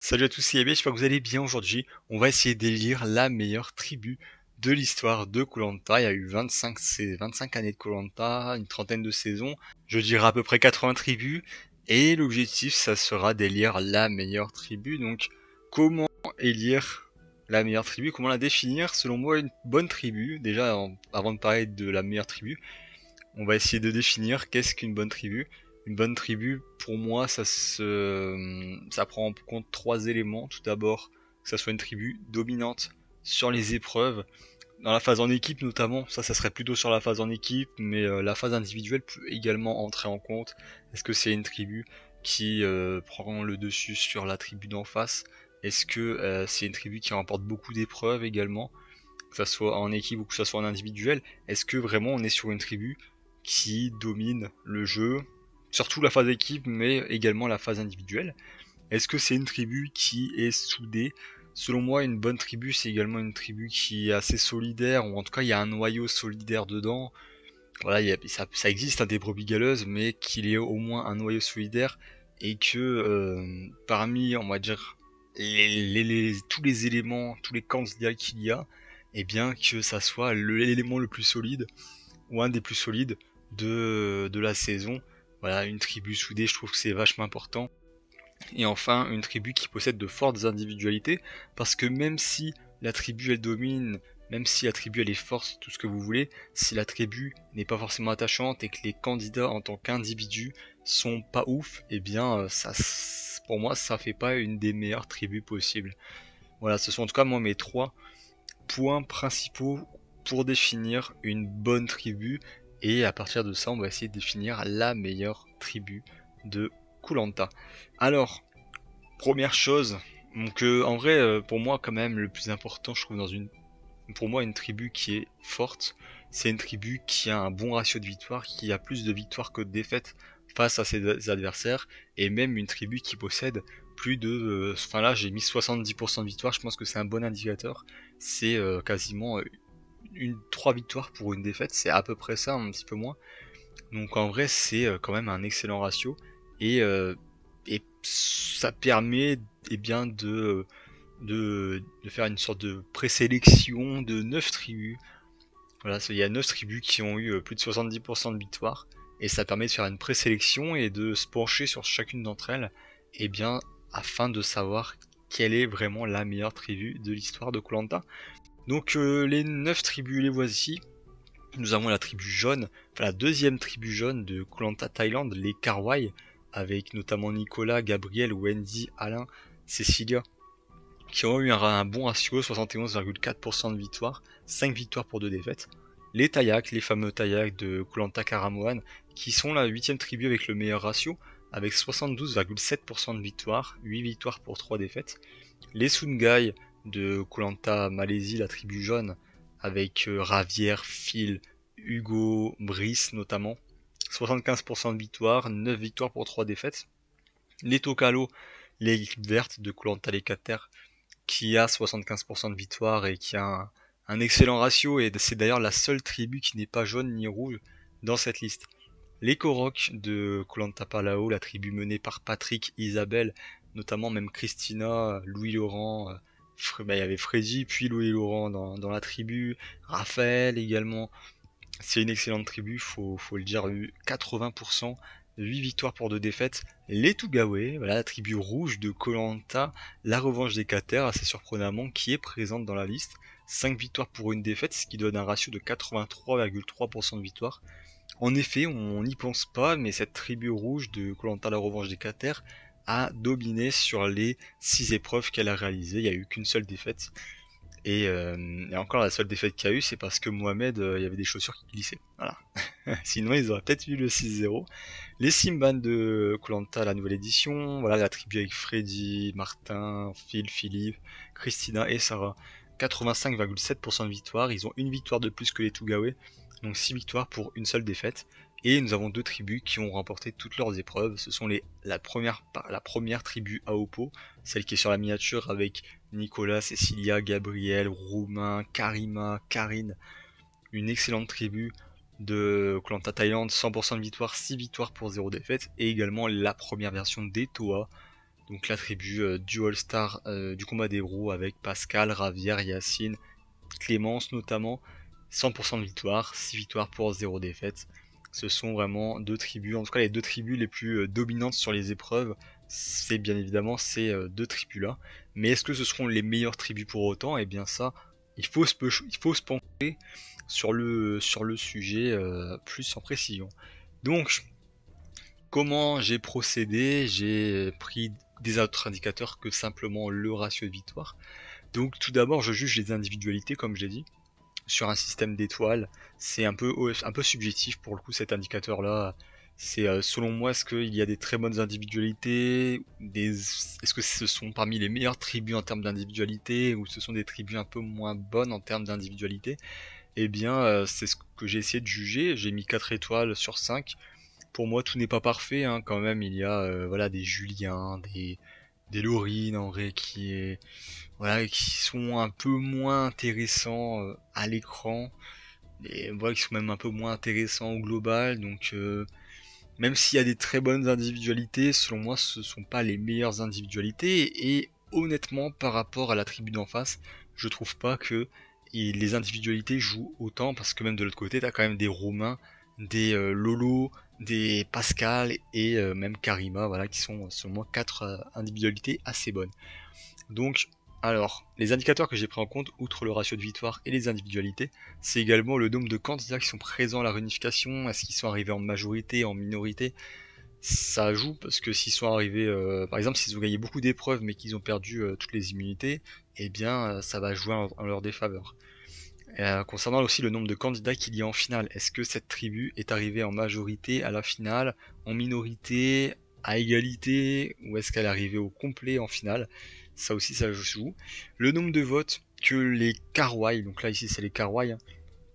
Salut à tous, c'est Yabé, j'espère que vous allez bien aujourd'hui. On va essayer d'élire la meilleure tribu de l'histoire de koh. Il y a eu 25 années de koh, une trentaine de saisons, je dirais à peu près 80 tribus, et l'objectif ça sera d'élire la meilleure tribu. Donc comment élire la meilleure tribu, comment la définir? Selon moi une bonne tribu, déjà avant de parler de la meilleure tribu, on va essayer de définir qu'est-ce qu'une bonne tribu. Une bonne tribu, pour moi, ça prend en compte trois éléments. Tout d'abord, que ça soit une tribu dominante sur les épreuves, dans la phase en équipe notamment. Ça serait plutôt sur la phase en équipe, mais la phase individuelle peut également entrer en compte. Est-ce que c'est une tribu qui prend le dessus sur la tribu d'en face? Est-ce que c'est une tribu qui remporte beaucoup d'épreuves également, que ça soit en équipe ou que ça soit en individuel? Est-ce que vraiment on est sur une tribu qui domine le jeu, surtout la phase équipe, mais également la phase individuelle? Est-ce que c'est une tribu qui est soudée? Selon moi, une bonne tribu, c'est également une tribu qui est assez solidaire, ou en tout cas, il y a un noyau solidaire dedans. Voilà, ça existe, hein, des brebis galeuses, mais qu'il y ait au moins un noyau solidaire, et que parmi, on va dire, tous les éléments, tous les candidats qu'il y a, et bien que ça soit l'élément le plus solide, ou un des plus solides de la saison. Voilà, une tribu soudée, je trouve que c'est vachement important. Et enfin, une tribu qui possède de fortes individualités, parce que même si la tribu elle domine, même si la tribu elle est forte, tout ce que vous voulez, si la tribu n'est pas forcément attachante et que les candidats en tant qu'individus sont pas ouf, et eh bien pour moi ça fait pas une des meilleures tribus possibles. Voilà, ce sont en tout cas moi mes trois points principaux pour définir une bonne tribu, et à partir de ça on va essayer de définir la meilleure tribu de koh. Alors, première chose, donc en vrai pour moi quand même le plus important je trouve pour moi une tribu qui est forte, c'est une tribu qui a un bon ratio de victoire, qui a plus de victoires que de défaites face à ses adversaires, et même une tribu qui possède plus de... Enfin là j'ai mis 70% de victoire, je pense que c'est un bon indicateur, c'est quasiment 3 victoires pour une défaite, c'est à peu près ça, un petit peu moins. Donc en vrai c'est quand même un excellent ratio, et, ça permet bien de faire une sorte de présélection de 9 tribus. Voilà, il y a 9 tribus qui ont eu plus de 70% de victoire, et ça permet de faire une présélection et de se pencher sur chacune d'entre elles, et bien afin de savoir quelle est vraiment la meilleure tribu de l'histoire de koh. Donc les 9 tribus les voici. Nous avons la tribu jaune, enfin la deuxième tribu jaune de koh Thaïlande, les Karwai, avec notamment Nicolas, Gabriel, Wendy, Alain, Cecilia, qui ont eu un bon ratio, 71,4% de victoire, 5 victoires pour 2 défaites. Les Tayak, les fameux Tayak de koh Karamoan, qui sont la 8ème tribu avec le meilleur ratio, avec 72,7% de victoire, 8 victoires pour 3 défaites. Les Sungai de koh Malaisie, la tribu jaune, avec Ravière, Phil, Hugo, Brice notamment, 75% de victoire, 9 victoires pour 3 défaites. Les Tokalo, l'équipe verte de koh les qui a 75% de victoire et qui a un excellent ratio, et c'est d'ailleurs la seule tribu qui n'est pas jaune ni rouge dans cette liste. Les Korok de koh Palao, la tribu menée par Patrick, Isabelle, notamment même Christina, Louis-Laurent, il y avait Freddy, puis Louis-Laurent dans la tribu, Raphaël également. C'est une excellente tribu, faut le dire, 80%, 8 victoires pour 2 défaites. Les Tugawe, voilà, la tribu rouge de koh, la revanche des Kater, assez surprenamment, qui est présente dans la liste. 5 victoires pour une défaite, ce qui donne un ratio de 83,3% de victoire. En effet, on n'y pense pas, mais cette tribu rouge de koh la revanche des Kater a dominé sur les 6 épreuves qu'elle a réalisées. Il n'y a eu qu'une seule défaite. Et encore la seule défaite qu'il y a eu, c'est parce que Mohamed, il y avait des chaussures qui glissaient. Voilà. Sinon, ils auraient peut-être eu le 6-0. Les Simban de koh, la nouvelle édition. Voilà, la tribu avec Freddy, Martin, Phil, Philippe, Christina et Sarah. 85,7% de victoire. Ils ont une victoire de plus que les Tugawe. Donc 6 victoires pour une seule défaite. Et nous avons deux tribus qui ont remporté toutes leurs épreuves. Ce sont la première tribu Aopo, celle qui est sur la miniature avec Nicolas, Cecilia, Gabriel, Roumain, Karima, Karine. Une excellente tribu de koh Thaïlande, 100% de victoire, 6 victoires pour 0 défaite. Et également la première version d'Etoa donc la tribu du All-Star du combat des héros avec Pascal, Ravière, Yacine, Clémence notamment, 100% de victoire, 6 victoires pour 0 défaite. Ce sont vraiment deux tribus, en tout cas les deux tribus les plus dominantes sur les épreuves, c'est bien évidemment ces deux tribus-là. Mais est-ce que ce seront les meilleures tribus pour autant? Et bien ça, il faut se pencher sur le sujet plus en précision. Donc, comment j'ai procédé? J'ai pris des autres indicateurs que simplement le ratio de victoire. Donc tout d'abord, je juge les individualités, comme je l'ai dit sur un système d'étoiles. C'est un peu subjectif pour le coup cet indicateur-là. C'est selon moi, est-ce qu'il y a des très bonnes individualités, est-ce que ce sont parmi les meilleures tribus en termes d'individualité, ou ce sont des tribus un peu moins bonnes en termes d'individualité? Eh bien, c'est ce que j'ai essayé de juger. J'ai mis 4 étoiles sur 5. Pour moi, tout n'est pas parfait, hein. Quand même, il y a voilà, des Julien, des Laurine en vrai voilà, qui sont un peu moins intéressants à l'écran, et voilà, qui sont même un peu moins intéressants au global. Donc même s'il y a des très bonnes individualités, selon moi ce sont pas les meilleures individualités, et honnêtement par rapport à la tribu d'en face, je trouve pas que les individualités jouent autant, parce que même de l'autre côté t'as quand même des Romains, des Lolo, des Pascal et même Karima, voilà, qui sont selon moi 4 individualités assez bonnes. Donc, alors, les indicateurs que j'ai pris en compte, outre le ratio de victoire et les individualités, c'est également le nombre de candidats qui sont présents à la réunification, est-ce qu'ils sont arrivés en majorité, en minorité. Ça joue parce que s'ils sont arrivés, par exemple, s'ils ont gagné beaucoup d'épreuves mais qu'ils ont perdu toutes les immunités, eh bien ça va jouer en leur défaveur. Concernant aussi le nombre de candidats qu'il y a en finale, est-ce que cette tribu est arrivée en majorité à la finale, en minorité, à égalité, ou est-ce qu'elle est arrivée au complet en finale? Ça aussi, ça joue. Le nombre de votes que les Karwai, donc là ici c'est les Karwai, hein,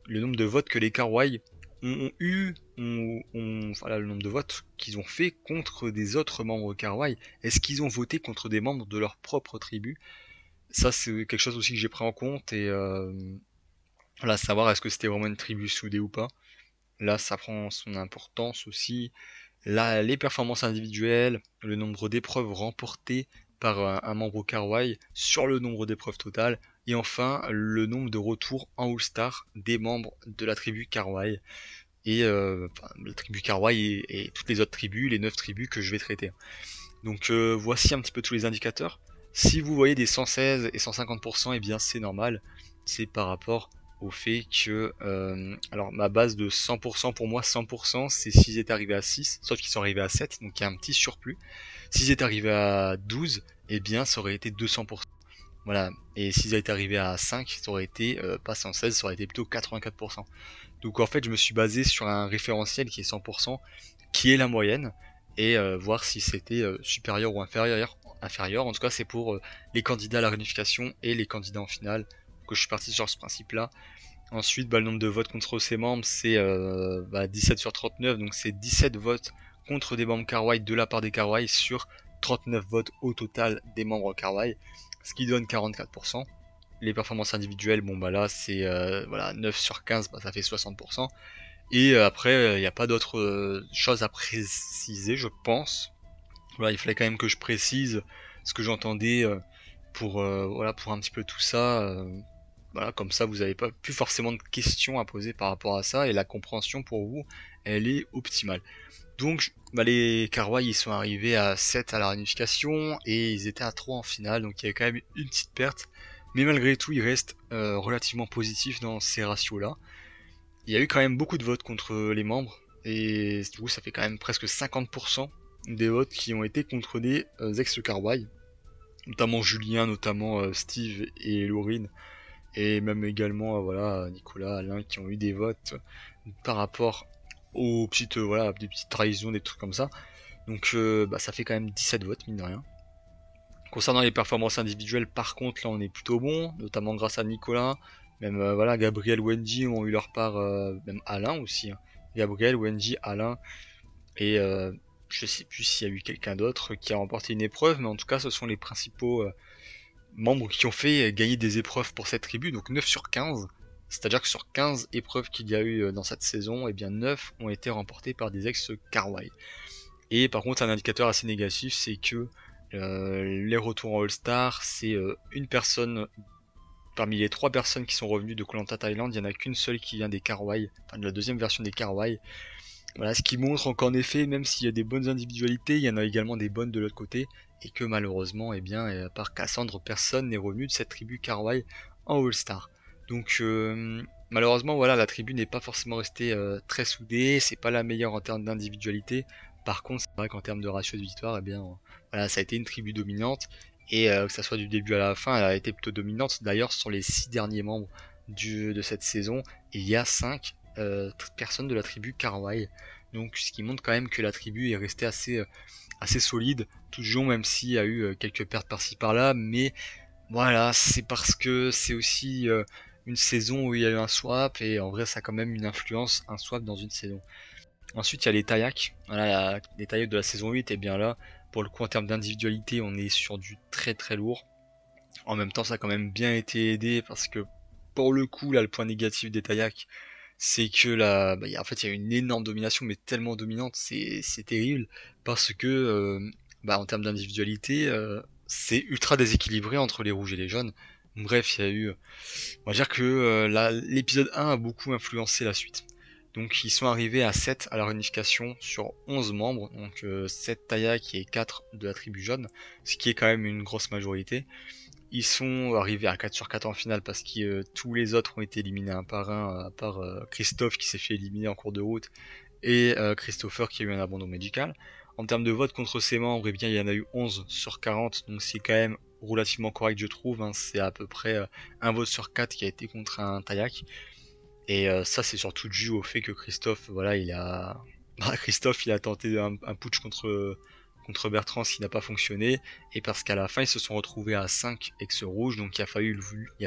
le nombre de votes que les Karwai voilà, le nombre de votes qu'ils ont fait contre des autres membres Karwai. Est-ce qu'ils ont voté contre des membres de leur propre tribu? Ça, c'est quelque chose aussi que j'ai pris en compte, et voilà, savoir est-ce que c'était vraiment une tribu soudée ou pas. Là, ça prend son importance aussi. Là, les performances individuelles, le nombre d'épreuves remportées par un membre Karwai sur le nombre d'épreuves totales, et enfin le nombre de retours en All-Star des membres de la tribu Karwai, et la tribu Karwai et toutes les autres tribus, les 9 tribus que je vais traiter. Donc voici un petit peu tous les indicateurs. Si vous voyez des 116 et 150%, et eh bien c'est normal, c'est par rapport au fait que alors ma base de 100% pour moi, 100% c'est s'ils étaient arrivés à 6, sauf qu'ils sont arrivés à 7, donc il y a un petit surplus. S'ils étaient arrivés à 12, et eh bien ça aurait été 200%. Voilà, et s'ils étaient arrivés à 5, ça aurait été pas 116, ça aurait été plutôt 84%. Donc en fait je me suis basé sur un référentiel qui est 100%, qui est la moyenne, et voir si c'était supérieur ou inférieur. En tout cas c'est pour les candidats à la réunification et les candidats en finale que je suis parti sur ce principe là. Ensuite, le nombre de votes contre ses membres, c'est 17 sur 39, donc c'est 17 votes contre des membres Karwai de la part des Karwai sur 39 votes au total des membres Karwai, ce qui donne 44%. Les performances individuelles, bon bah là c'est voilà, 9 sur 15, ça fait 60%. Et après, il n'y a pas d'autre chose à préciser, je pense. Voilà, il fallait quand même que je précise ce que j'entendais voilà, pour un petit peu tout ça. Voilà, comme ça vous n'avez pas plus forcément de questions à poser par rapport à ça, et la compréhension pour vous, elle est optimale. Donc les Karwai ils sont arrivés à 7 à la réunification, et ils étaient à 3 en finale, donc il y avait quand même une petite perte. Mais malgré tout, ils restent relativement positifs dans ces ratios-là. Il y a eu quand même beaucoup de votes contre les membres, et du coup ça fait quand même presque 50% des votes qui ont été contre des ex-Karwai, notamment Julien, notamment Steve et Laurine, et même également voilà, Nicolas, Alain, qui ont eu des votes par rapport aux petites voilà, des petites trahisons, des trucs comme ça. Donc ça fait quand même 17 votes, mine de rien. Concernant les performances individuelles, par contre, là on est plutôt bon, notamment grâce à Nicolas. Même voilà, Gabriel, Wendy ont eu leur part, même Alain aussi, hein. Gabriel, Wendy, Alain, et je sais plus s'il y a eu quelqu'un d'autre qui a remporté une épreuve, mais en tout cas ce sont les principaux membres qui ont fait gagner des épreuves pour cette tribu, donc 9 sur 15. C'est-à-dire que sur 15 épreuves qu'il y a eu dans cette saison, et bien 9 ont été remportées par des ex-Karwai. Et par contre un indicateur assez négatif, c'est que Les retours en All-Star, c'est une personne parmi les 3 personnes qui sont revenues de Koh Lanta Thaïlande, il n'y en a qu'une seule qui vient des Karwai, enfin de la deuxième version des Karwai. Voilà, ce qui montre qu'en effet, même s'il y a des bonnes individualités, il y en a également des bonnes de l'autre côté, et que malheureusement, eh bien, à part Cassandre, personne n'est revenu de cette tribu Karwai en All-Star. Donc malheureusement, voilà, la tribu n'est pas forcément restée très soudée, c'est pas la meilleure en termes d'individualité. Par contre, c'est vrai qu'en termes de ratio de victoire, eh bien, voilà, ça a été une tribu dominante, et que ça soit du début à la fin, elle a été plutôt dominante. D'ailleurs, sur les 6 derniers membres de cette saison, il y a 5 personnes de la tribu Karwai. Donc ce qui montre quand même que la tribu est restée assez solide, toujours, même s'il y a eu quelques pertes par-ci par-là, mais voilà, c'est parce que c'est aussi une saison où il y a eu un swap, et en vrai ça a quand même une influence, un swap dans une saison. Ensuite il y a les Tayaks, voilà, les Tayaks de la saison 8, et bien là, pour le coup en termes d'individualité, on est sur du très très lourd. En même temps ça a quand même bien été aidé, parce que pour le coup là, le point négatif des Tayaks, c'est que là, en fait, il y a une énorme domination, mais tellement dominante, c'est terrible, parce que, en termes d'individualité, c'est ultra déséquilibré entre les rouges et les jaunes. Bref, il y a eu, on va dire que l'épisode 1 a beaucoup influencé la suite. Donc ils sont arrivés à 7 à la réunification sur 11 membres, donc 7 Tayak et 4 de la tribu jaune, ce qui est quand même une grosse majorité. Ils sont arrivés à 4 sur 4 en finale, parce que tous les autres ont été éliminés un par un, à part Christophe qui s'est fait éliminer en cours de route, et Christopher qui a eu un abandon médical. En termes de vote contre ses membres, eh bien, il y en a eu 11 sur 40, donc c'est quand même relativement correct, je trouve, hein. C'est à peu près un vote sur 4 qui a été contre un Tayak. Et ça, c'est surtout dû au fait que Christophe, voilà, Christophe, il a tenté un putsch contre Bertrand, ce qui n'a pas fonctionné, et parce qu'à la fin ils se sont retrouvés à 5 ex-rouges, donc il a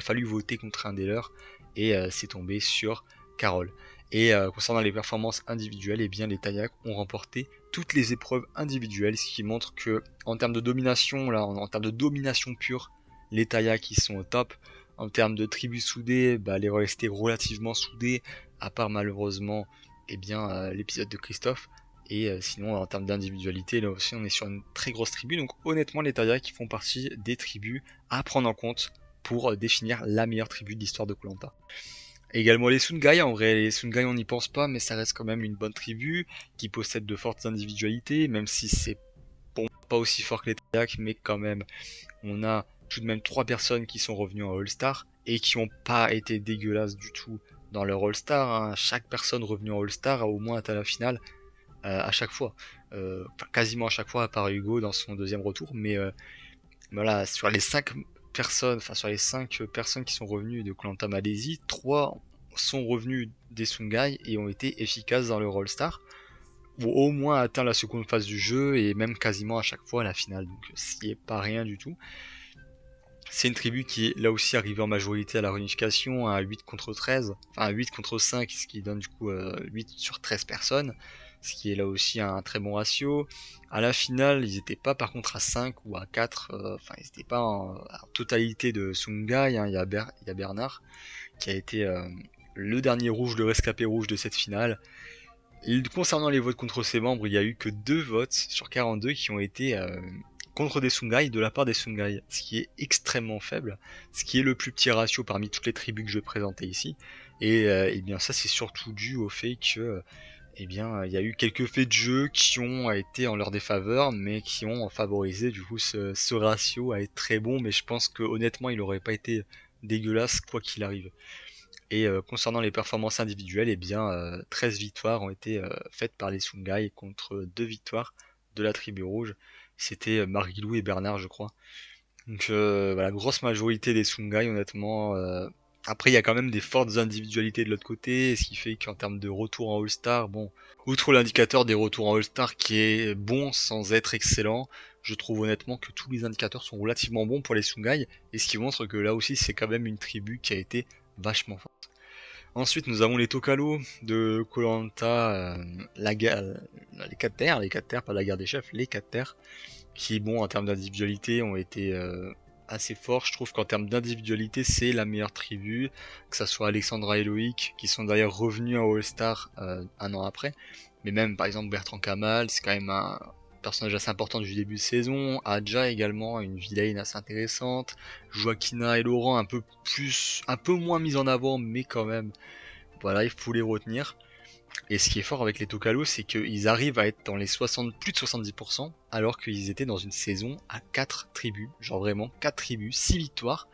fallu voter contre un des leurs, et c'est tombé sur Carole. Et concernant les performances individuelles, eh bien les Tayaks ont remporté toutes les épreuves individuelles, ce qui montre que en termes de domination, là, en termes de domination pure, les Tayaks ils sont au top. En termes de tribus soudées, les restés relativement soudés, à part malheureusement l'épisode de Christophe. Et sinon, en termes d'individualité, là aussi, on est sur une très grosse tribu. Donc, honnêtement, les Tayaks font partie des tribus à prendre en compte pour définir la meilleure tribu de l'histoire de Koh Lanta. Également les Sungai, en vrai, les Sungai on n'y pense pas, mais ça reste quand même une bonne tribu qui possède de fortes individualités, même si c'est pas aussi fort que les Tayaks, mais quand même, on a tout de même 3 personnes qui sont revenues en All-Star et qui n'ont pas été dégueulasses du tout dans leur All-Star, hein. Chaque personne revenue en All-Star a au moins atteint la finale à chaque fois. Quasiment à chaque fois, à part Hugo dans son deuxième retour. Mais voilà, sur les 5 personnes, sur les 5 personnes qui sont revenues de Koh Lanta Malaisie, 3 sont revenus des Sungai et ont été efficaces dans leur All-Star, ou au moins atteint la seconde phase du jeu, et même quasiment à chaque fois à la finale. Donc ce qui est pas rien du tout. C'est une tribu qui est là aussi arrivée en majorité à la réunification à 8 contre 13, enfin 8 contre 5, ce qui donne du coup 8 sur 13 personnes, ce qui est là aussi un très bon ratio. À la finale, ils n'étaient pas par contre à 5 ou à 4, ils n'étaient pas en totalité de Sungai, hein. Il y a Bernard qui a été le dernier rouge, le rescapé rouge de cette finale. Et concernant les votes contre ses membres, il n'y a eu que 2 votes sur 42 qui ont été contre des Sungai de la part des Sungai, ce qui est extrêmement faible, ce qui est le plus petit ratio parmi toutes les tribus que je vais présenter ici. Et bien ça, c'est surtout dû au fait que il y a eu quelques faits de jeu qui ont été en leur défaveur, mais qui ont favorisé du coup ce ratio à être très bon. Mais je pense que honnêtement, il n'aurait pas été dégueulasse quoi qu'il arrive. Et concernant les performances individuelles, 13 victoires ont été faites par les Sungai contre 2 victoires de la tribu rouge. C'était Marguilou et Bernard, je crois. Donc voilà, grosse majorité des Sungai, honnêtement. Après, il y a quand même des fortes individualités de l'autre côté, ce qui fait qu'en termes de retour en All-Star, bon, outre l'indicateur des retours en All-Star qui est bon sans être excellent, je trouve honnêtement que tous les indicateurs sont relativement bons pour les Sungai, et ce qui montre que là aussi, c'est quand même une tribu qui a été vachement forte. Ensuite, nous avons les Tokalo de Koh Lanta, les 4 terres, pas la guerre des chefs, les 4 terres, qui, bon, en termes d'individualité, ont été assez forts. Je trouve qu'en termes d'individualité, c'est la meilleure tribu, que ça soit Alexandra et Loïc, qui sont d'ailleurs revenus en All-Star un an après, mais même par exemple Bertrand Kamal, c'est quand même personnage assez important du début de saison. Adja également, une vilaine assez intéressante. Joaquina et Laurent un peu moins mis en avant, mais quand même, voilà, il faut les retenir. Et ce qui est fort avec les Tokalo, c'est qu'ils arrivent à être dans les 60, plus de 70%, alors qu'ils étaient dans une saison à 4 tribus, genre vraiment 4 tribus, 6 victoires.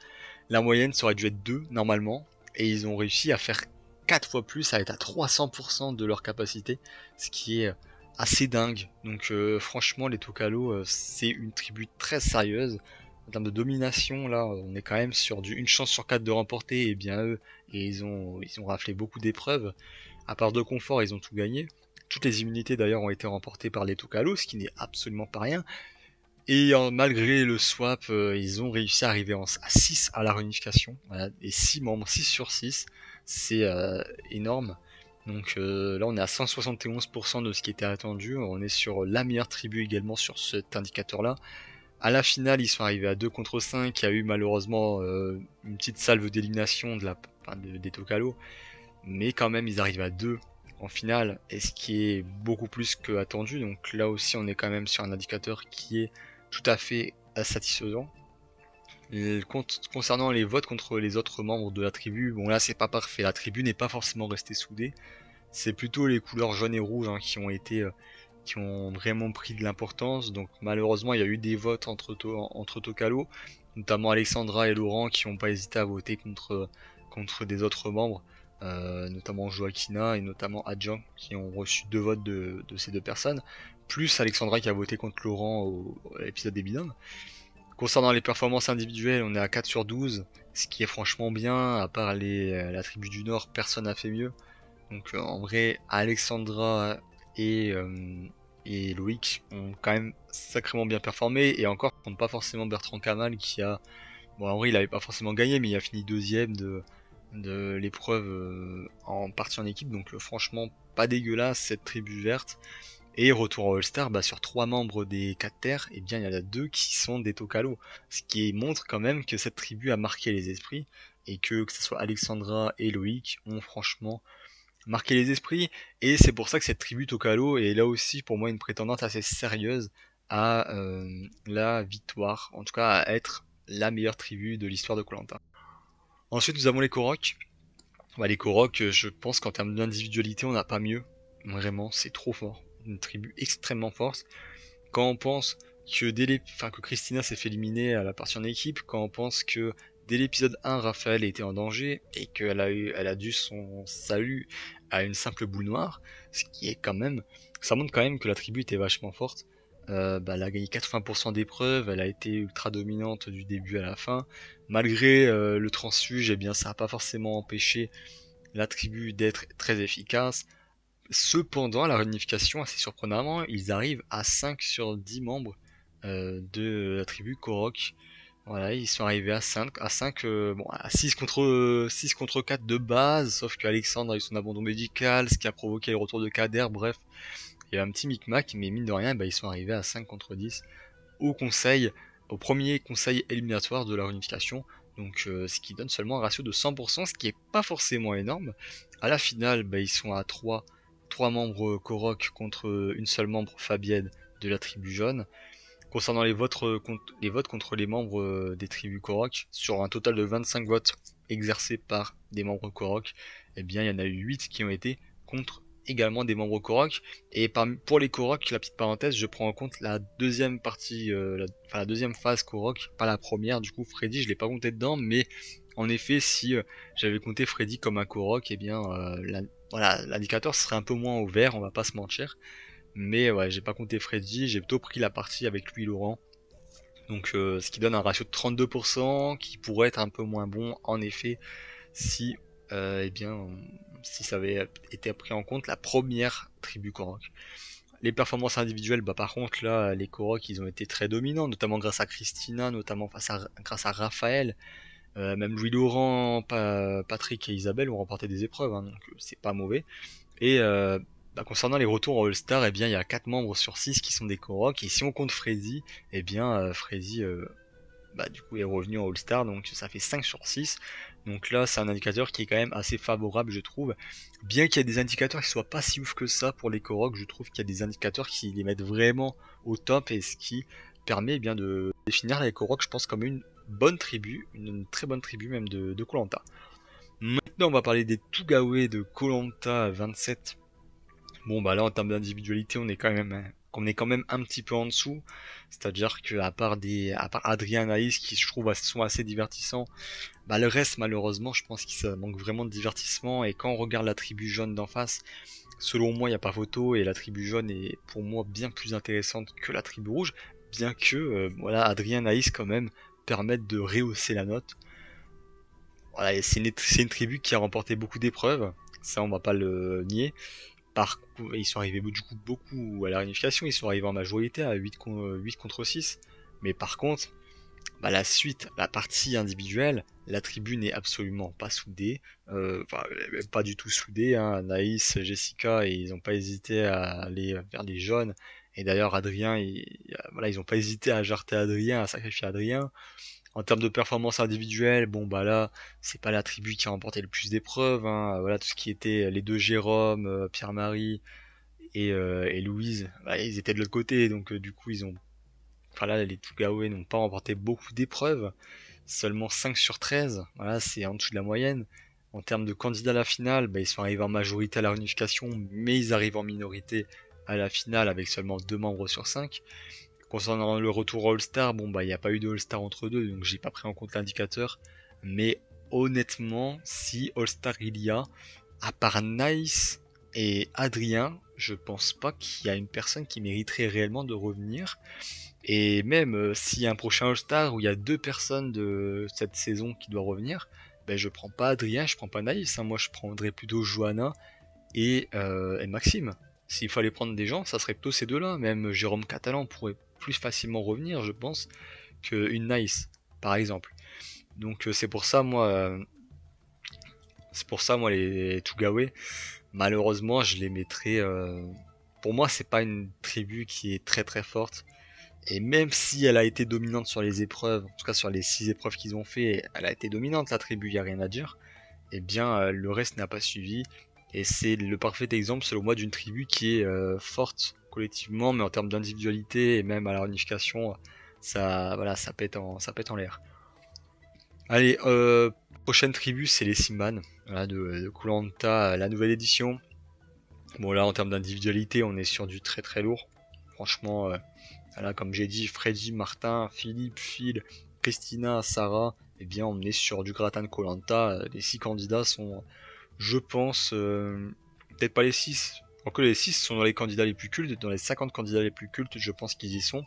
La moyenne ça aurait dû être 2 normalement, et ils ont réussi à faire 4 fois plus, à être à 300% de leur capacité, ce qui est assez dingue. Donc franchement les Tokalo, c'est une tribu très sérieuse. En termes de domination, là, on est quand même sur une chance sur 4 de remporter, et bien eux, et ils ont raflé beaucoup d'épreuves. À part de confort, ils ont tout gagné. Toutes les immunités d'ailleurs ont été remportées par les Tokalo, ce qui n'est absolument pas rien. Et malgré le swap, ils ont réussi à arriver à 6 à la réunification. Voilà, et 6 membres, 6 sur 6, c'est énorme. Donc là on est à 171% de ce qui était attendu. On est sur la meilleure tribu également sur cet indicateur-là. À la finale, ils sont arrivés à 2 contre 5. Il y a eu malheureusement une petite salve d'élimination des Tokalo. Mais quand même, ils arrivent à 2 en finale, et ce qui est beaucoup plus que attendu. Donc là aussi, on est quand même sur un indicateur qui est tout à fait satisfaisant. Concernant les votes contre les autres membres de la tribu, bon là c'est pas parfait, la tribu n'est pas forcément restée soudée, c'est plutôt les couleurs jaune et rouge qui ont vraiment pris de l'importance. Donc malheureusement il y a eu des votes entre Tokalo, notamment Alexandra et Laurent qui n'ont pas hésité à voter contre des autres membres, notamment Joaquina et notamment Adjan qui ont reçu 2 votes de ces 2 personnes, plus Alexandra qui a voté contre Laurent à l'épisode des binômes. Concernant les performances individuelles, on est à 4 sur 12, ce qui est franchement bien. À part la tribu du Nord, personne n'a fait mieux. Donc en vrai, Alexandra et Loïc ont quand même sacrément bien performé. Et encore, on compte pas forcément Bertrand Kamal qui a... Bon, en vrai, il avait pas forcément gagné, mais il a fini deuxième de l'épreuve en partie en équipe. Donc franchement, pas dégueulasse cette tribu verte. Et retour au All-Star, sur 3 membres des 4 terres, eh bien il y en a 2 qui sont des Tokalo. Ce qui montre quand même que cette tribu a marqué les esprits, et que ce soit Alexandra et Loïc ont franchement marqué les esprits. Et c'est pour ça que cette tribu Tokalo est là aussi pour moi une prétendante assez sérieuse à la victoire, en tout cas à être la meilleure tribu de l'histoire de koh. Ensuite nous avons les Korok. Les Korok, je pense qu'en termes d'individualité on n'a pas mieux. Vraiment, c'est trop fort. Une tribu extrêmement forte. Quand on pense que Christina s'est fait éliminer à la partie en équipe, quand on pense que dès l'épisode 1, Raphaël était en danger et elle a dû son salut à une simple boule noire, ce qui est quand même, ça montre quand même que la tribu était vachement forte. Elle a gagné 80% d'épreuves, elle a été ultra dominante du début à la fin. Malgré le transfuge, eh bien ça n'a pas forcément empêché la tribu d'être très efficace. Cependant, à la réunification, assez surprenamment, ils arrivent à 5 sur 10 membres de la tribu Korok. Voilà, ils sont arrivés à 6 contre 4 de base, sauf qu'Alexandre a eu son abandon médical, ce qui a provoqué le retour de Kader, bref, il y a un petit micmac, mais mine de rien, ils sont arrivés à 5 contre 10 au premier conseil éliminatoire de la réunification, donc ce qui donne seulement un ratio de 100%, ce qui est pas forcément énorme. À la finale, ils sont à 3 membres Korok contre une seule membre Fabienne de la tribu jaune. Concernant les votes contre les membres des tribus Korok, sur un total de 25 votes exercés par des membres Korok, eh bien il y en a eu 8 qui ont été contre également des membres Korok. Et pour les Korok, la petite parenthèse, je prends en compte la deuxième partie, la deuxième phase Korok, pas la première. Du coup, Freddy, je l'ai pas compté dedans, mais en effet, si j'avais compté Freddy comme un Korok, eh bien voilà, l'indicateur serait un peu moins au vert, on va pas se mentir. Mais ouais, j'ai pas compté Freddy, j'ai plutôt pris la partie avec lui Laurent. Donc ce qui donne un ratio de 32% qui pourrait être un peu moins bon en effet si si ça avait été pris en compte la première tribu Korok. Les performances individuelles, par contre là les Korok ils ont été très dominants, notamment grâce à Christina, notamment grâce à Raphaël. Même Louis Laurent, Patrick et Isabelle ont remporté des épreuves, donc c'est pas mauvais. Et concernant les retours en All-Star, eh bien il y a 4 membres sur 6 qui sont des Korok, et si on compte Freddy, eh bien Freddy bah, du coup est revenu en All-Star, donc ça fait 5 sur 6. Donc là, c'est un indicateur qui est quand même assez favorable, je trouve. Bien qu'il y ait des indicateurs qui soient pas si ouf que ça pour les Koroks, je trouve qu'il y a des indicateurs qui les mettent vraiment au top, et ce qui permet bien de définir les Koroks, je pense, comme une bonne tribu, une très bonne tribu même de koh. Maintenant, on va parler des Tugawe de koh 27. Bon, bah là, en termes d'individualité, on est quand même un petit peu en dessous. C'est-à-dire que à part Adrien Naïs, qui je trouve sont assez divertissants, bah le reste, malheureusement, je pense qu'il ça manque vraiment de divertissement. Et quand on regarde la tribu jaune d'en face, selon moi, il n'y a pas photo, et la tribu jaune est pour moi bien plus intéressante que la tribu rouge, bien que, voilà, Adrien Naïs quand même permette de rehausser la note. Voilà, et c'est une tribu qui a remporté beaucoup d'épreuves, ça on va pas le nier. Ils sont arrivés du coup beaucoup à la réunification, ils sont arrivés en majorité à 8 contre 6. Mais par contre, bah, la suite, la partie individuelle, la tribu n'est absolument pas soudée. Enfin, pas du tout soudée, hein. Naïs, Jessica, et ils n'ont pas hésité à aller vers les jaunes. Et d'ailleurs, Adrien, voilà, ils n'ont pas hésité à jarter Adrien, à sacrifier Adrien. En termes de performance individuelle, bon bah là, c'est pas la tribu qui a remporté le plus d'épreuves, hein. Voilà, tout ce qui était les deux Jérôme, Pierre-Marie et Louise, bah, ils étaient de l'autre côté, donc du coup enfin là, les Tugawe n'ont pas remporté beaucoup d'épreuves, seulement 5 sur 13, voilà, c'est en dessous de la moyenne. En termes de candidats à la finale, bah, ils sont arrivés en majorité à la réunification, mais ils arrivent en minorité à la finale avec seulement 2 membres sur 5. Concernant le retour All-Star, bon bah il n'y a pas eu de All-Star entre deux, donc j'ai pas pris en compte l'indicateur. Mais honnêtement, si All-Star il y a, à part Nice et Adrien, je pense pas qu'il y a une personne qui mériterait réellement de revenir. Et même s'il y a un prochain All-Star où il y a deux personnes de cette saison qui doivent revenir, ben je prends pas Adrien, je prends pas Nice, hein. Moi je prendrais plutôt Johanna et Maxime. S'il fallait prendre des gens, ça serait plutôt ces deux-là. Même Jérôme Catalan pourrait plus facilement revenir, je pense, qu'une Nice, par exemple. Donc c'est pour ça moi les Tugawe, malheureusement, je les mettrais. Pour moi, c'est pas une tribu qui est très très forte. Et même si elle a été dominante sur les épreuves, en tout cas sur les 6 épreuves qu'ils ont fait, elle a été dominante la tribu, y a rien à dire. Et bien le reste n'a pas suivi. Et c'est le parfait exemple, selon moi, d'une tribu qui est forte collectivement, mais en termes d'individualité et même à la réunification, ça, voilà, ça pète en l'air. Allez, prochaine tribu, c'est les Simban, voilà, de koh la nouvelle édition. Bon là, en termes d'individualité, on est sur du très très lourd. Franchement, voilà, comme j'ai dit, Freddy, Martin, Philippe, Phil, Christina, Sarah, eh bien on est sur du gratin de koh. Les 6 candidats sont, je pense, peut-être pas les 6. Quoique les 6 sont dans les candidats les plus cultes, dans les 50 candidats les plus cultes, je pense qu'ils y sont.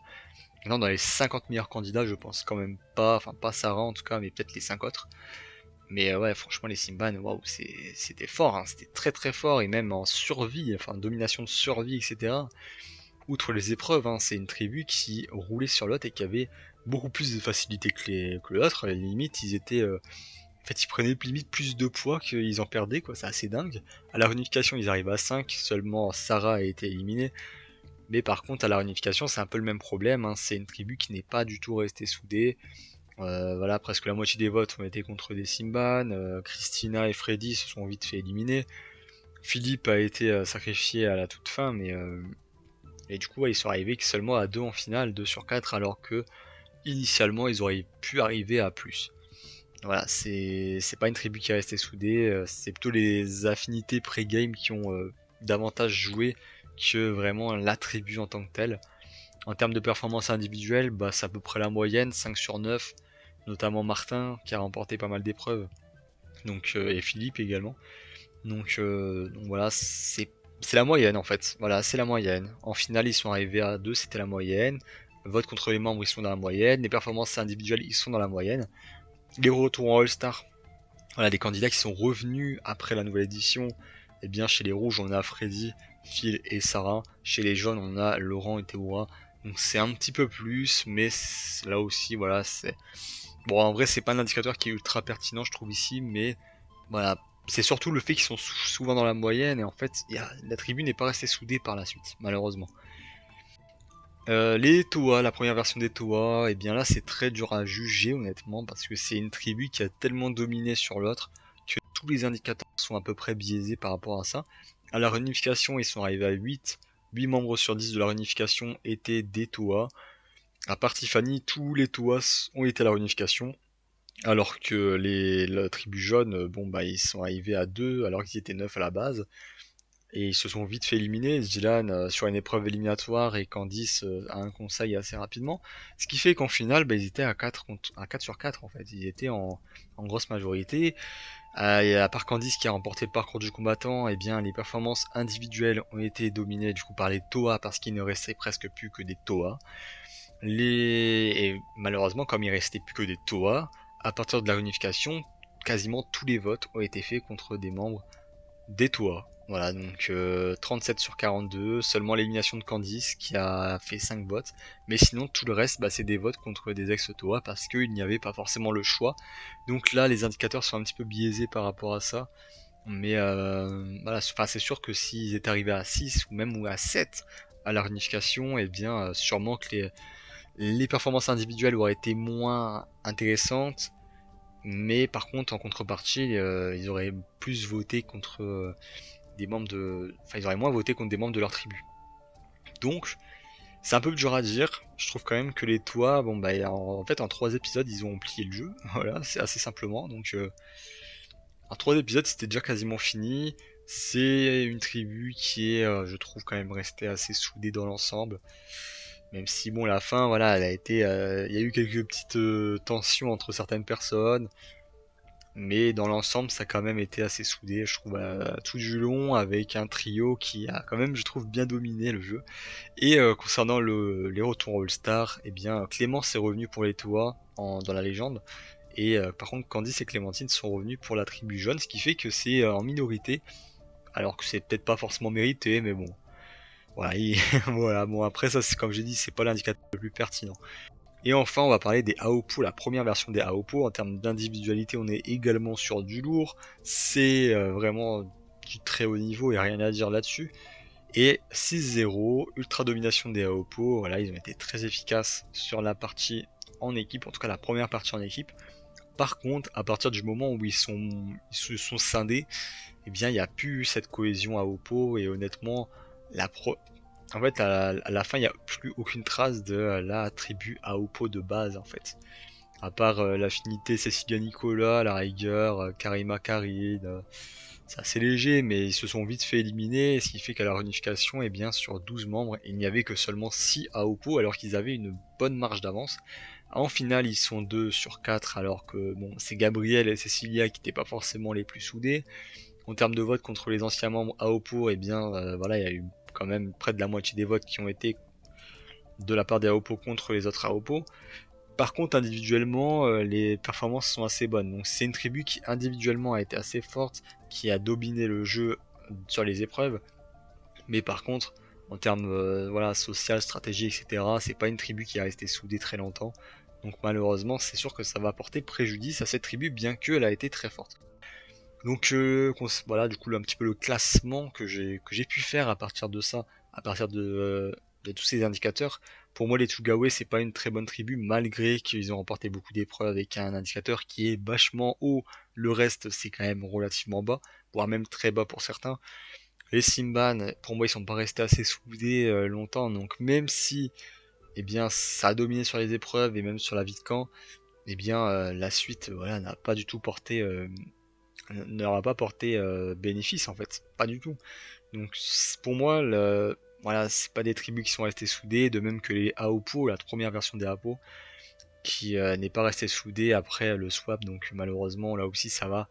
Non, dans les 50 meilleurs candidats, je pense quand même pas, enfin pas Sarah en tout cas, mais peut-être les 5 autres. Mais ouais, franchement, les Simban, waouh, c'était fort, hein, c'était très très fort, et même en survie, enfin domination de survie, etc. Outre les épreuves, hein, c'est une tribu qui roulait sur l'autre et qui avait beaucoup plus de facilité que l'autre. Limite, en fait, ils prenaient limite plus de poids qu'ils en perdaient, quoi. C'est assez dingue. À la réunification, ils arrivent à 5, seulement Sarah a été éliminée. Mais par contre, à la réunification, c'est un peu le même problème, hein. C'est une tribu qui n'est pas du tout restée soudée. Voilà, presque la moitié des votes ont été contre des Simban. Christina et Freddy se sont vite fait éliminer. Philippe a été sacrifié à la toute fin, mais et du coup, ouais, ils sont arrivés que seulement à 2 en finale, 2 sur 4, alors que initialement, ils auraient pu arriver à plus. Voilà, c'est pas une tribu qui est restée soudée, c'est plutôt les affinités pré-game qui ont davantage joué que vraiment la tribu en tant que telle. En termes de performance individuelle, bah, c'est à peu près la moyenne, 5 sur 9, notamment Martin qui a remporté pas mal d'épreuves, donc, et Philippe également. Donc voilà, c'est la moyenne en fait. Voilà, c'est la moyenne. En finale, ils sont arrivés à 2, c'était la moyenne. Vote contre les membres, ils sont dans la moyenne. Les performances individuelles, ils sont dans la moyenne. Les retours en All-Star, voilà, des candidats qui sont revenus après la nouvelle édition. Eh bien, chez les rouges, on a Freddy, Phil et Sarah. Chez les jaunes, on a Laurent et Théoura. Donc c'est un petit peu plus, mais là aussi, voilà, c'est... Bon, en vrai, c'est pas un indicateur qui est ultra pertinent, je trouve, ici, mais voilà, c'est surtout le fait qu'ils sont souvent dans la moyenne, et en fait, la tribu n'est pas restée soudée par la suite, malheureusement. Les Toa, la première version des Toa, et bien là c'est très dur à juger honnêtement parce que c'est une tribu qui a tellement dominé sur l'autre que tous les indicateurs sont à peu près biaisés par rapport à ça. À la réunification, ils sont arrivés à 8 membres sur 10 de la réunification étaient des Toa. À part Tiffany, tous les Toas ont été à la réunification. Alors que la tribu jaune, bon bah ils sont arrivés à 2 alors qu'ils étaient 9 à la base. Et ils se sont vite fait éliminer, Dylan sur une épreuve éliminatoire et Candice a un conseil assez rapidement. Ce qui fait qu'en finale, bah, ils étaient à 4 sur 4 en fait. Ils étaient en grosse majorité. Et à part Candice qui a remporté le parcours du combattant, et bien les performances individuelles ont été dominées du coup par les Toa parce qu'il ne restait presque plus que des Toa. Et malheureusement, comme il restait plus que des Toa, à partir de la réunification, quasiment tous les votes ont été faits contre des membres des Toa. Voilà, donc 37 sur 42, seulement l'élimination de Candice qui a fait 5 votes. Mais sinon, tout le reste, bah, c'est des votes contre des ex-Toa parce qu'il n'y avait pas forcément le choix. Donc là, les indicateurs sont un petit peu biaisés par rapport à ça. Mais voilà, c'est sûr que s'ils étaient arrivés à 6 ou même à 7 à la réunification, et bien sûrement que les performances individuelles auraient été moins intéressantes. Mais par contre, en contrepartie, ils auraient plus voté contre des membres de. Enfin, ils auraient moins voté contre des membres de leur tribu. Donc, c'est un peu dur à dire. Je trouve quand même que les toits, bon, bah, en fait, en 3 épisodes, ils ont plié le jeu. Voilà, c'est assez simplement. Donc, en 3 épisodes, c'était déjà quasiment fini. C'est une tribu qui est, je trouve, quand même restée assez soudée dans l'ensemble. Même si, bon, la fin, voilà, elle a été. Il y a eu quelques petites tensions entre certaines personnes. Mais dans l'ensemble, ça a quand même été assez soudé, je trouve, tout du long, avec un trio qui a quand même, je trouve, bien dominé le jeu. Et concernant les retours All-Star, eh bien, Clémence est revenu pour les Toa dans la légende. Et par contre, Candice et Clémentine sont revenus pour la tribu jaune, ce qui fait que c'est en minorité, alors que c'est peut-être pas forcément mérité, mais bon. Voilà, voilà, bon après ça, comme j'ai dit, c'est pas l'indicateur le plus pertinent. Et enfin, on va parler des Aopo, la première version des Aopo. En termes d'individualité, on est également sur du lourd. C'est vraiment du très haut niveau, et rien à dire là-dessus. Et 6-0, ultra domination des Aopo. Voilà, ils ont été très efficaces sur la partie en équipe, en tout cas la première partie en équipe. Par contre, à partir du moment où ils se sont scindés, eh bien, il n'y a plus cette cohésion Aopo. Et honnêtement, en fait, à la fin, il n'y a plus aucune trace de la tribu Aopo de base, en fait. À part l'affinité Cecilia Nicolas, la rigueur, Karima Karine, c'est assez léger, mais ils se sont vite fait éliminer, ce qui fait qu'à la réunification, eh bien, sur 12 membres, il n'y avait que seulement 6 Aopo, alors qu'ils avaient une bonne marge d'avance. En finale, ils sont 2 sur 4, alors que bon, c'est Gabriel et Cecilia qui n'étaient pas forcément les plus soudés. En termes de vote contre les anciens membres AOPO, eh bien, voilà, il y a eu quand même près de la moitié des votes qui ont été de la part des AOPO contre les autres AOPO. Par contre, individuellement, les performances sont assez bonnes. Donc, c'est une tribu qui individuellement a été assez forte, qui a dominé le jeu sur les épreuves. Mais par contre, en termes voilà, social, stratégie, etc., c'est pas une tribu qui a resté soudée très longtemps. Donc malheureusement, c'est sûr que ça va porter préjudice à cette tribu, bien qu'elle a été très forte. Donc voilà, du coup un petit peu le classement que j'ai pu faire à partir de ça, à partir de tous ces indicateurs. Pour moi, les Tsugawe, c'est pas une très bonne tribu, malgré qu'ils ont remporté beaucoup d'épreuves avec un indicateur qui est vachement haut. Le reste, c'est quand même relativement bas, voire même très bas pour certains. Les Simban, pour moi, ils sont pas restés assez soudés longtemps, donc même si, eh bien, ça a dominé sur les épreuves et même sur la vie de camp, eh bien, la suite, voilà, n'a pas du tout porté n'aura pas porté bénéfice en fait, pas du tout. Donc pour moi, voilà, c'est pas des tribus qui sont restées soudées, de même que les Aopo, la première version des Aopo, qui n'est pas restée soudée après le swap, donc malheureusement là aussi ça va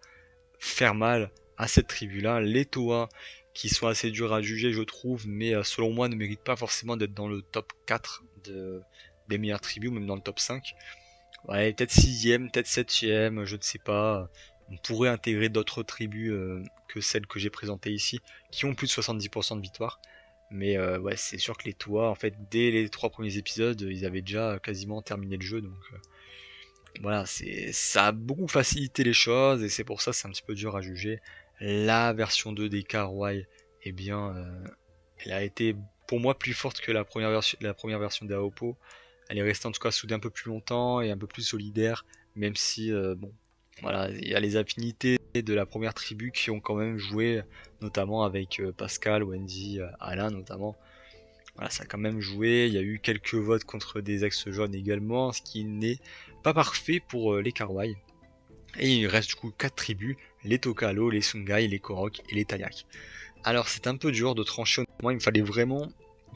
faire mal à cette tribu-là. Les Toa, qui sont assez durs à juger je trouve, mais selon moi ne méritent pas forcément d'être dans le top 4 des meilleures tribus, même dans le top 5. Ouais, peut-être 6ème, peut-être 7ème, je ne sais pas. On pourrait intégrer d'autres tribus que celles que j'ai présentées ici, qui ont plus de 70% de victoire. Mais ouais, c'est sûr que les Toits, en fait, dès les 3 premiers épisodes, ils avaient déjà quasiment terminé le jeu. Donc voilà, ça a beaucoup facilité les choses, et c'est pour ça que c'est un petit peu dur à juger. La version 2 des Kawaii, eh bien, elle a été pour moi plus forte que la première version d'Aopo. Elle est restée en tout cas soudée un peu plus longtemps et un peu plus solidaire, même si bon, voilà, il y a les affinités de la première tribu qui ont quand même joué, notamment avec Pascal, Wendy, Alain notamment. Voilà, ça a quand même joué. Il y a eu quelques votes contre des ex-jeunes également, ce qui n'est pas parfait pour les Karwai. Et il reste du coup 4 tribus, les Tokalo, les Sungai, les Korok et les Tayak. Alors c'est un peu dur de trancher, honnêtement, il me fallait vraiment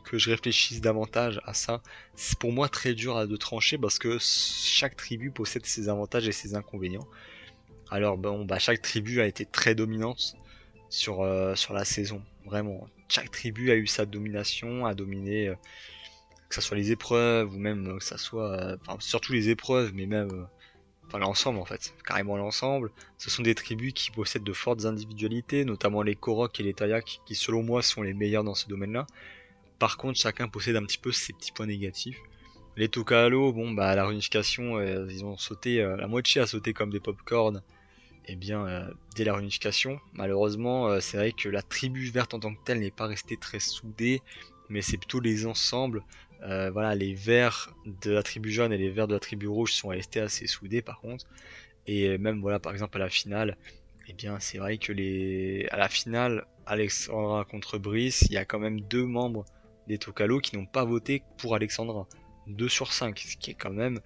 que je réfléchisse davantage à ça. C'est pour moi très dur de trancher parce que chaque tribu possède ses avantages et ses inconvénients. Alors bon, bah, chaque tribu a été très dominante sur la saison, vraiment. Chaque tribu a eu sa domination, a dominé, que ce soit les épreuves ou même que ça soit, enfin surtout les épreuves, mais même enfin l'ensemble en fait, carrément l'ensemble. Ce sont des tribus qui possèdent de fortes individualités, notamment les Korok et les Tayak, qui selon moi sont les meilleurs dans ce domaine-là. Par contre, chacun possède un petit peu ses petits points négatifs. Les Tokalo, bon bah la réunification, ils ont sauté, la moitié a sauté comme des popcorn, et bien dès la réunification. Malheureusement, c'est vrai que la tribu verte en tant que telle n'est pas restée très soudée, mais c'est plutôt les ensembles. Voilà, les verts de la tribu jaune et les verts de la tribu rouge sont restés assez soudés par contre. Et même voilà, par exemple à la finale, eh bien c'est vrai que à la finale, Alexandra contre Brice, il y a quand même deux membres des Tokalo qui n'ont pas voté pour Alexandra. 2 sur 5, ce qui est quand même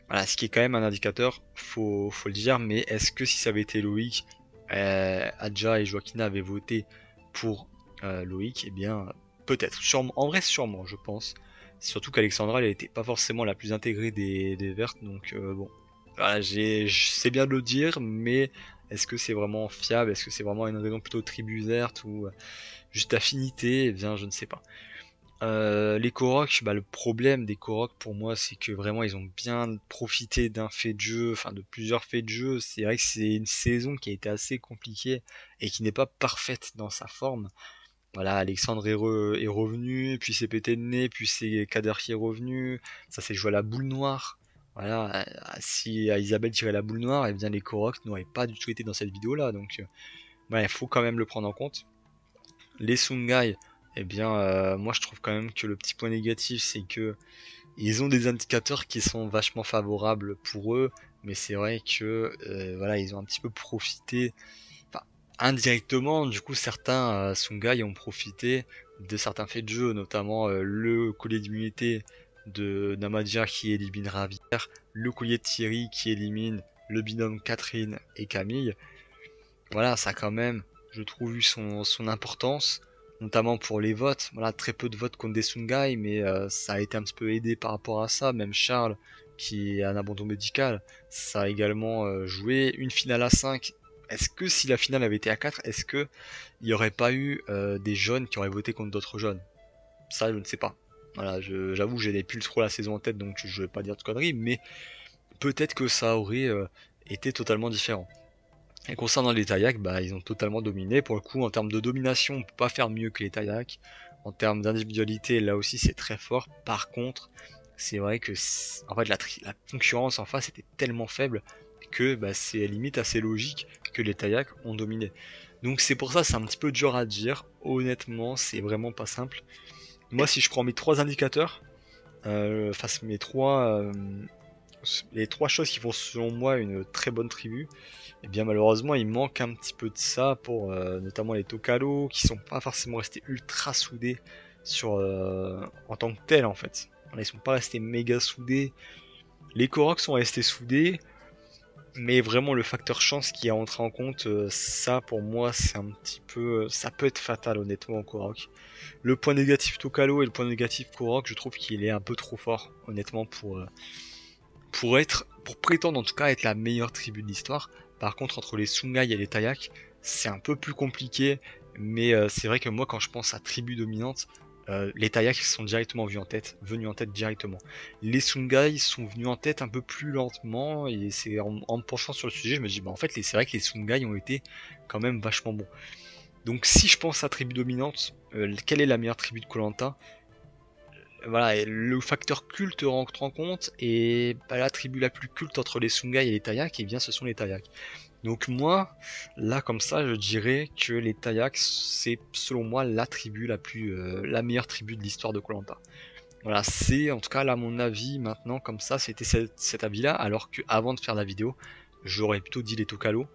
voilà, ce qui est quand même un indicateur, faut le dire, mais est-ce que si ça avait été Loïc, Adja et Joaquina avaient voté pour Loïc, eh bien peut-être, sûrement, en vrai sûrement je pense. Surtout qu'Alexandra elle était pas forcément la plus intégrée des vertes, donc bon. Voilà, c'est bien de le dire, mais est-ce que c'est vraiment fiable? Est-ce que c'est vraiment une raison plutôt tribu verte ou juste affinité? Eh bien je ne sais pas. Les Koroks, bah, le problème des Koroks pour moi, c'est que vraiment ils ont bien profité d'un fait de jeu, enfin de plusieurs faits de jeu. C'est vrai que c'est une saison qui a été assez compliquée et qui n'est pas parfaite dans sa forme. Voilà, Alexandre est revenu, puis c'est pété le nez, puis c'est Kader qui est revenu. Ça s'est joué à la boule noire. Voilà, si Isabelle tirait la boule noire, et bien les Koroks n'auraient pas du tout été dans cette vidéo-là. Donc, ouais, il faut quand même le prendre en compte. Les Sungai, eh bien, moi je trouve quand même que le petit point négatif, c'est que ils ont des indicateurs qui sont vachement favorables pour eux, mais c'est vrai que voilà, ils ont un petit peu profité, enfin, indirectement, du coup, certains Sungai ont profité de certains faits de jeu, notamment le collier d'immunité de Namadia qui élimine Ravière, le collier de Thierry qui élimine le binôme Catherine et Camille. Voilà, ça a quand même, je trouve, eu son importance, notamment pour les votes. Voilà, très peu de votes contre des Sungai, mais ça a été un petit peu aidé par rapport à ça. Même Charles, qui est un abandon médical, ça a également joué. Une finale à 5. Est-ce que si la finale avait été à 4, est-ce que il n'y aurait pas eu des jeunes qui auraient voté contre d'autres jeunes? Ça, je ne sais pas. Voilà, j'avoue, j'ai plus trop la saison en tête, donc je vais pas dire de conneries, mais peut-être que ça aurait été totalement différent. Et concernant les Tayaks, bah, ils ont totalement dominé. Pour le coup, en termes de domination, on peut pas faire mieux que les Tayaks. En termes d'individualité, là aussi, c'est très fort. Par contre, c'est vrai que en fait, la concurrence en face était tellement faible que bah, c'est limite assez logique que les Tayaks ont dominé. Donc c'est pour ça, c'est un petit peu dur à dire. Honnêtement, c'est vraiment pas simple. Moi, si je prends mes trois indicateurs, enfin les trois choses qui font selon moi une très bonne tribu, et bien malheureusement il manque un petit peu de ça pour notamment les Tokalo qui sont pas forcément restés ultra soudés en tant que tels en fait. Voilà, ils sont pas restés méga soudés. Les Koroks sont restés soudés, mais vraiment le facteur chance qui est entré en compte, ça pour moi c'est un petit peu, ça peut être fatal honnêtement en Korok. Le point négatif Tokalo et le point négatif Korok, je trouve qu'il est un peu trop fort honnêtement pour prétendre en tout cas être la meilleure tribu de l'histoire. Par contre, entre les Sungai et les Tayak, c'est un peu plus compliqué, mais c'est vrai que moi, quand je pense à tribu dominante, les Tayak sont directement venus en tête directement. Les Sungai sont venus en tête un peu plus lentement, et c'est en me penchant sur le sujet, je me dis, bah en fait, c'est vrai que les Sungai ont été quand même vachement bons. Donc si je pense à tribu dominante, quelle est la meilleure tribu de Koh-Lanta? voilà, et le facteur culte rentre en compte, et bah, la tribu la plus culte entre les Sungai et les Tayak, et bien ce sont les Tayak. Donc moi, là comme ça, je dirais que les Tayak, c'est selon moi la tribu la meilleure tribu de l'histoire de koh. Voilà, c'est en tout cas là mon avis maintenant comme ça, c'était cet avis-là, alors que avant de faire la vidéo, j'aurais plutôt dit les Tokalo,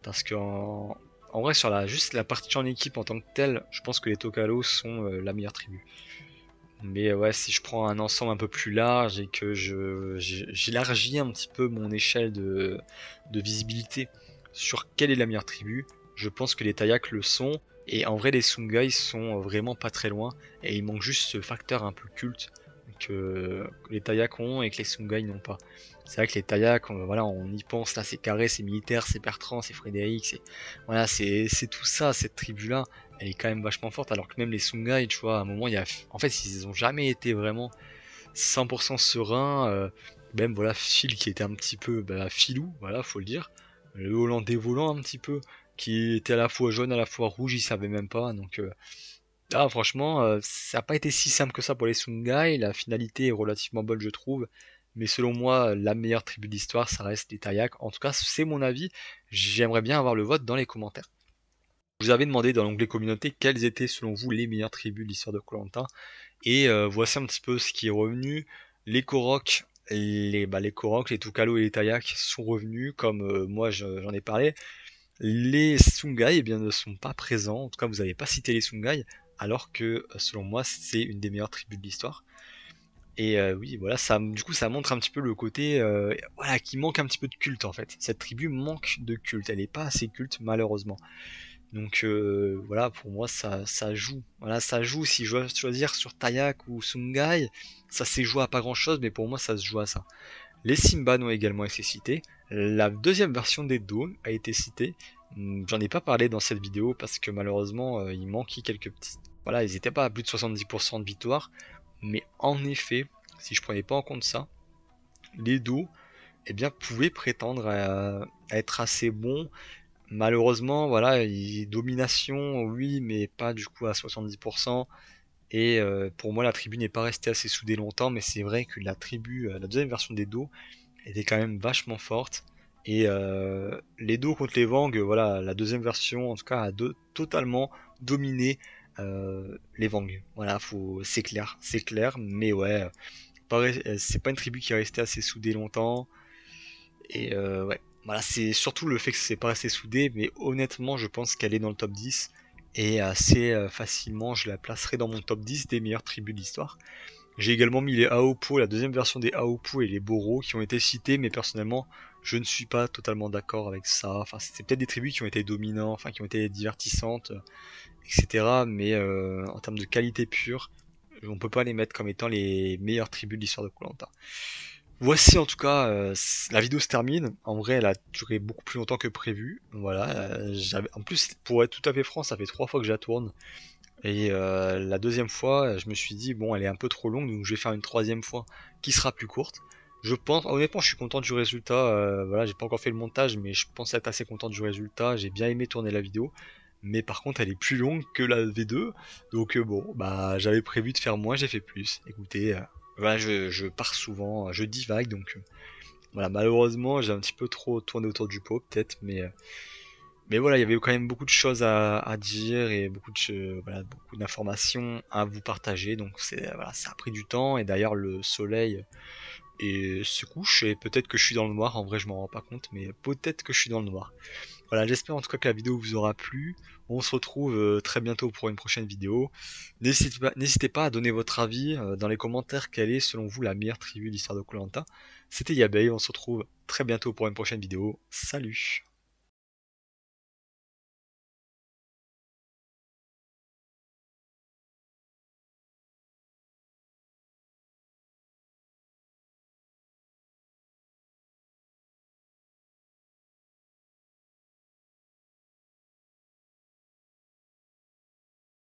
parce que en vrai sur juste la partie en équipe en tant que telle, je pense que les Tokalo sont la meilleure tribu. Mais ouais, si je prends un ensemble un peu plus large et que j'élargis un petit peu mon échelle de visibilité sur quelle est la meilleure tribu, je pense que les Tayak le sont. Et en vrai, les Sungai sont vraiment pas très loin. Et il manque juste ce facteur un peu culte que les Tayak ont et que les Sungai n'ont pas. C'est vrai que les Tayak, voilà, on y pense, là, c'est Carré, c'est Militaire, c'est Bertrand, c'est Frédéric, voilà, c'est tout ça, cette tribu-là elle est quand même vachement forte, alors que même les Sungai, tu vois, à un moment, en fait, ils ont jamais été vraiment 100% sereins. Même, voilà, Phil qui était un petit peu filou, voilà, faut le dire. Le Hollandais volant un petit peu, qui était à la fois jaune, à la fois rouge, il savait même pas. Donc, là, franchement, ça n'a pas été si simple que ça pour les Sungai. La finalité est relativement bonne, je trouve. Mais selon moi, la meilleure tribu d'histoire, ça reste les Tayak. En tout cas, c'est mon avis. J'aimerais bien avoir le vote dans les commentaires. Je vous avais demandé dans l'onglet communauté quelles étaient selon vous les meilleures tribus de l'histoire de koh. Et voici un petit peu ce qui est revenu. Les Korok, les Korok, les Tukalo et les Tayak sont revenus, comme moi j'en ai parlé. Les Sungai eh bien, ne sont pas présents, en tout cas vous n'avez pas cité les Sungai, alors que selon moi c'est une des meilleures tribus de l'histoire. Et oui, voilà, du coup ça montre un petit peu le côté voilà, qui manque un petit peu de culte en fait. Cette tribu manque de culte, elle n'est pas assez culte malheureusement. Donc voilà, pour moi ça joue. Voilà, ça joue si je dois choisir sur Tayak ou Sungai, ça s'est joué à pas grand chose, mais pour moi ça se joue à ça. Les Simban ont également été cités. La deuxième version des Dawn a été citée. J'en ai pas parlé dans cette vidéo parce que malheureusement il manquait quelques petits. Voilà, ils étaient pas à plus de 70% de victoire. Mais en effet, si je prenais pas en compte ça, les Do eh bien, pouvaient prétendre à être assez bons. Malheureusement, voilà, domination, oui, mais pas du coup à 70%. Et pour moi, la tribu n'est pas restée assez soudée longtemps, mais c'est vrai que la deuxième version des dos, était quand même vachement forte. Et les dos contre les Vang, voilà, la deuxième version, en tout cas, a totalement dominé les Vang. Voilà, c'est clair, mais ouais, c'est pas une tribu qui est restée assez soudée longtemps. Et ouais, voilà, c'est surtout le fait que c'est pas resté soudé, mais honnêtement, je pense qu'elle est dans le top 10. Et assez facilement, je la placerai dans mon top 10 des meilleures tribus de l'histoire. J'ai également mis les Aopo, la deuxième version des Aopo et les Boro qui ont été cités, mais personnellement, je ne suis pas totalement d'accord avec ça. Enfin, c'est peut-être des tribus qui ont été dominantes, enfin, qui ont été divertissantes, etc. Mais en termes de qualité pure, on peut pas les mettre comme étant les meilleures tribus de l'histoire de koh. Voici en tout cas, la vidéo se termine. En vrai, elle a duré beaucoup plus longtemps que prévu. Voilà, en plus, pour être tout à fait franc, ça fait 3 fois que je la tourne. Et la deuxième fois, je me suis dit, bon, elle est un peu trop longue, donc je vais faire une troisième fois qui sera plus courte. Je pense, honnêtement, je suis content du résultat. Voilà, j'ai pas encore fait le montage, mais je pense être assez content du résultat. J'ai bien aimé tourner la vidéo. Mais par contre, elle est plus longue que la V2. Donc bon, bah j'avais prévu de faire moins, j'ai fait plus. Écoutez, voilà, je pars souvent, je divague, donc voilà, malheureusement, j'ai un petit peu trop tourné autour du pot, peut-être, mais voilà, il y avait quand même beaucoup de choses à dire et voilà, beaucoup d'informations à vous partager. Donc voilà, ça a pris du temps et d'ailleurs le soleil se couche et peut-être que je suis dans le noir. En vrai, je m'en rends pas compte, mais peut-être que je suis dans le noir. Voilà, j'espère en tout cas que la vidéo vous aura plu. On se retrouve très bientôt pour une prochaine vidéo. N'hésitez pas à donner votre avis dans les commentaires quelle est selon vous la meilleure tribu de l'histoire de koh. C'était Yabei, on se retrouve très bientôt pour une prochaine vidéo. Salut!